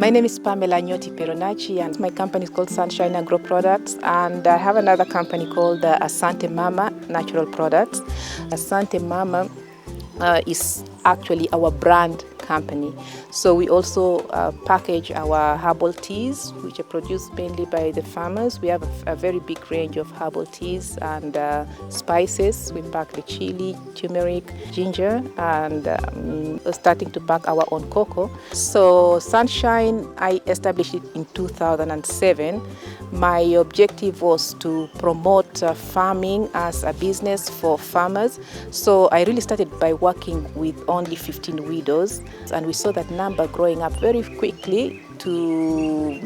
My name is Pamela Anyoti'S, and my company is called Sunshine Agro Products, and I have another company called Asante Mama Natural Products. Asante Mama is actually our brand company. So we also package our herbal teas, which are produced mainly by the farmers. We have a very big range of herbal teas and spices. We pack the chili, turmeric, ginger, and starting to pack our own cocoa. So Sunshine, I established it in 2007. My objective was to promote farming as a business for farmers. So I really started by working with only 15 widows, and we saw that number growing up very quickly to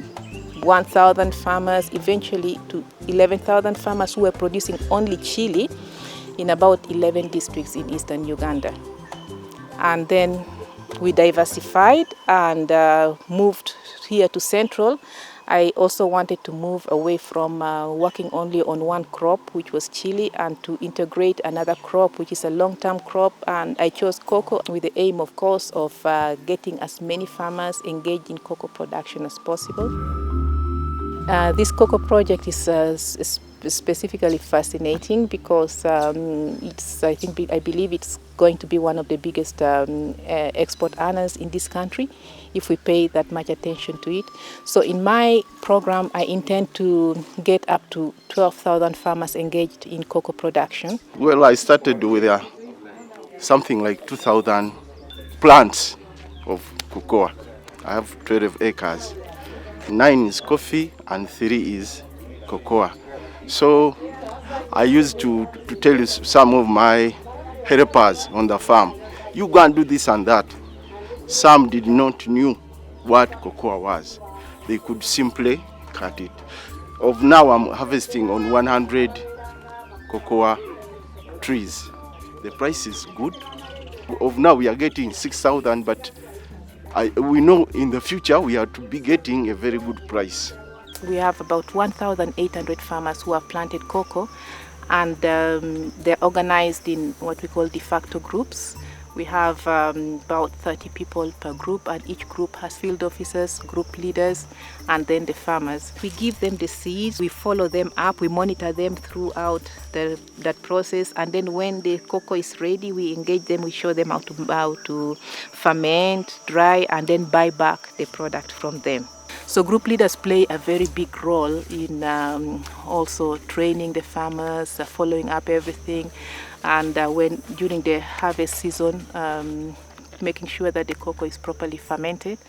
1,000 farmers, eventually to 11,000 farmers who were producing only chili in about 11 districts in eastern Uganda. And then we diversified and moved here to Central. I also wanted to move away from working only on one crop, which was chili, and to integrate another crop, which is a long-term crop. And I chose cocoa with the aim, of course, of getting as many farmers engaged in cocoa production as possible. This cocoa project is specifically fascinating because I believe it's going to be one of the biggest export earners in this country if we pay that much attention to it. So in my program, I intend to get up to 12,000 farmers engaged in cocoa production. Well, I started with something like 2,000 plants of cocoa. I have 12 acres. 9 is coffee and 3 is cocoa. So I used to tell you some of my helpers on the farm, you go and do this and that. Some did not know what cocoa was. They could simply cut it. Of now I'm harvesting on 100 cocoa trees. The price is good. Of now we are getting 6,000, but we know in the future we are to be getting a very good price. We have about 1,800 farmers who have planted cocoa, and they're organized in what we call de facto groups. We have about 30 people per group, and each group has field officers, group leaders, and then the farmers. We give them the seeds, we follow them up, we monitor them throughout that process, and then when the cocoa is ready, we engage them, we show them how to ferment, dry, and then buy back the product from them. So group leaders play a very big role in also training the farmers, following up everything, and during the harvest season, making sure that the cocoa is properly fermented,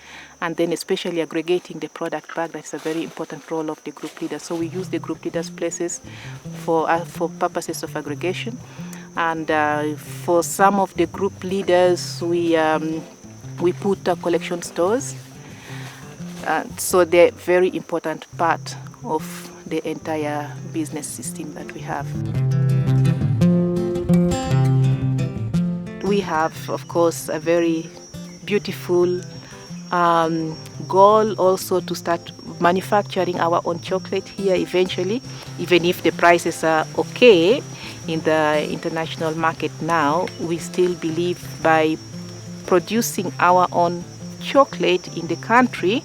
and then especially aggregating the product back. That's a very important role of the group leader. So we use the group leaders' places for purposes of aggregation, and for some of the group leaders, we put collection stores. So they're a very important part of the entire business system that we have. We have, of course, a very beautiful goal also to start manufacturing our own chocolate here eventually, even if the prices are okay in the international market now. We still believe by producing our own chocolate in the country,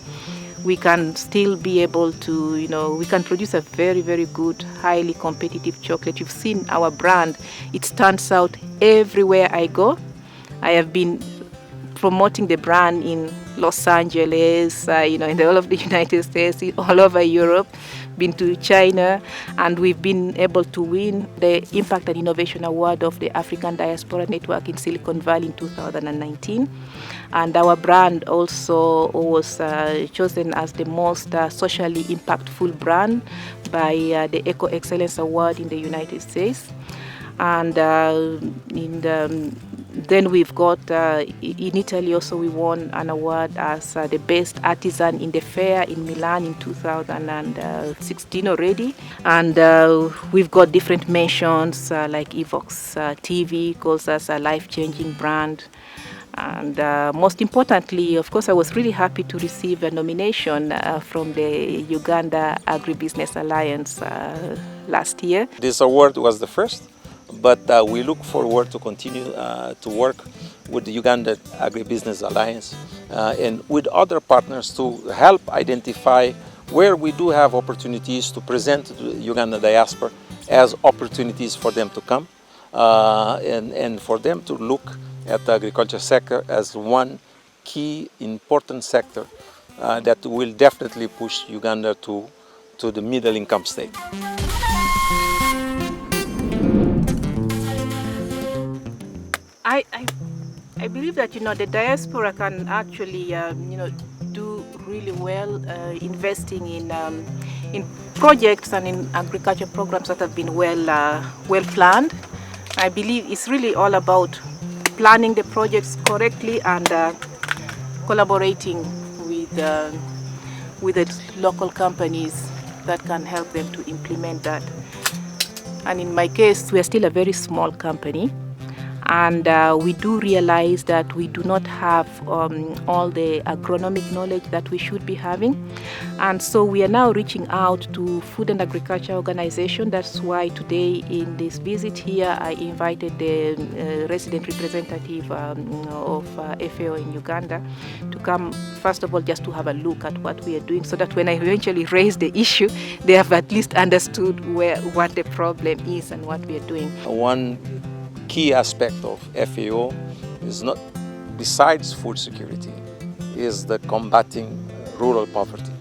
we can still be able to, we can produce a very, very good, highly competitive chocolate. You've seen our brand. It stands out everywhere I go. I have been promoting the brand in Los Angeles, in all of the United States, all over Europe, been to China, and we've been able to win the Impact and Innovation Award of the African Diaspora Network in Silicon Valley in 2019. And our brand also was chosen as the most socially impactful brand by the Eco Excellence Award in the United States. And then we've got, in Italy also we won an award as the best artisan in the fair in Milan in 2016 already. And we've got different mentions like Evox TV calls us a life-changing brand. And most importantly, of course, I was really happy to receive a nomination from the Uganda Agribusiness Alliance last year. This award was the first but we look forward to continue to work with the Uganda Agribusiness Alliance and with other partners to help identify where we do have opportunities to present to the Uganda diaspora as opportunities for them to come and for them to look at the agriculture sector as one key important sector that will definitely push Uganda to the middle income state. I believe that the diaspora can actually do really well investing in projects and in agriculture programs that have been well planned. I believe it's really all about planning the projects correctly and collaborating with the local companies that can help them to implement that. And in my case, we are still a very small company. And we do realize that we do not have all the agronomic knowledge that we should be having. And so we are now reaching out to Food and Agriculture Organization. That's why today in this visit here, I invited the resident representative of FAO in Uganda to come, first of all, just to have a look at what we are doing, so that when I eventually raise the issue, they have at least understood what the problem is and what we are doing. One key aspect of FAO is not, besides food security, is the combating rural poverty.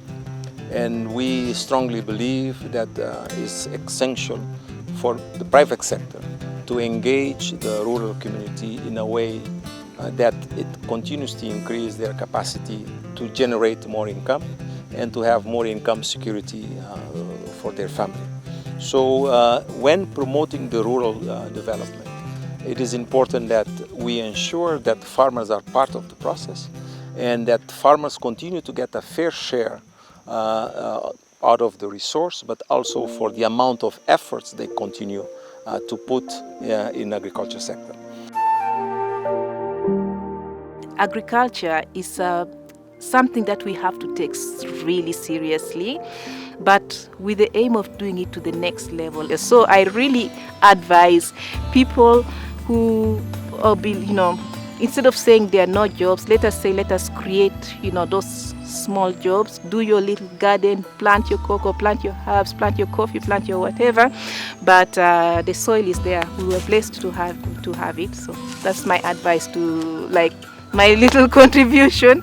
And we strongly believe that it's essential for the private sector to engage the rural community in a way that it continues to increase their capacity to generate more income and to have more income security for their family. So when promoting the rural development, it is important that we ensure that farmers are part of the process and that farmers continue to get a fair share out of the resource, but also for the amount of efforts they continue to put in the agriculture sector. Agriculture is something that we have to take really seriously, but with the aim of doing it to the next level. So I really advise people who instead of saying there are no jobs, let us create those small jobs. Do your little garden, plant your cocoa, plant your herbs, plant your coffee, plant your whatever, but the soil is there. We were blessed to have it, so that's my advice, to my little contribution.